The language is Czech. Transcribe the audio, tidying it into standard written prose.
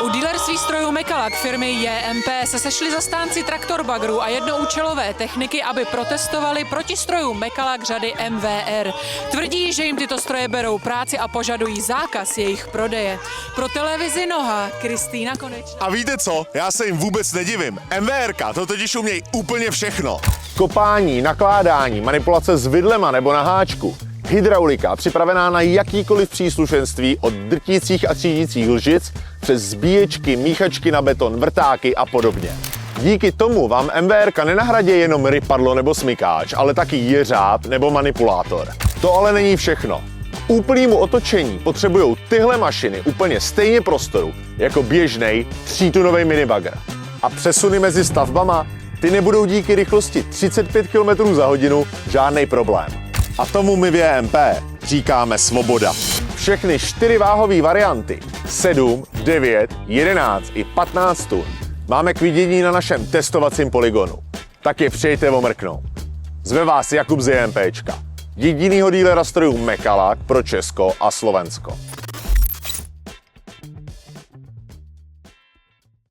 U dealerství strojů Mekalak firmy JMP se sešli zastánci traktorbagru a jednoúčelové techniky, aby protestovali proti strojům Mekalak řady MVR. Tvrdí, že jim tyto stroje berou práci a požadují zákaz jejich prodeje. Pro televizi Noha Kristýna Konečná. A víte co? Já se jim vůbec nedivím. MVRka to totiž umějí úplně všechno. Kopání, nakládání, manipulace s vidlema nebo na háčku. Hydraulika připravená na jakýkoliv příslušenství od drtících a třídících lžic přes zbíječky, míchačky na beton, vrtáky a podobně. Díky tomu vám MVRka nenahradí jenom rypadlo nebo smykáč, ale taky jeřáb nebo manipulátor. To ale není všechno. Úplnému otočení potřebují tyhle mašiny úplně stejně prostoru jako běžnej 3tunový minibagr. A přesuny mezi stavbama, ty nebudou díky rychlosti 35 km za hodinu žádný problém. A tomu my v JMP říkáme svoboda. Všechny 4 váhové varianty 7, 9, 11 i 15 tun máme k vidění na našem testovacím poligonu. Tak je přijďte omrknout. Zve vás Jakub z JMPčka, jedinýho dílera strojů Mekalak pro Česko a Slovensko.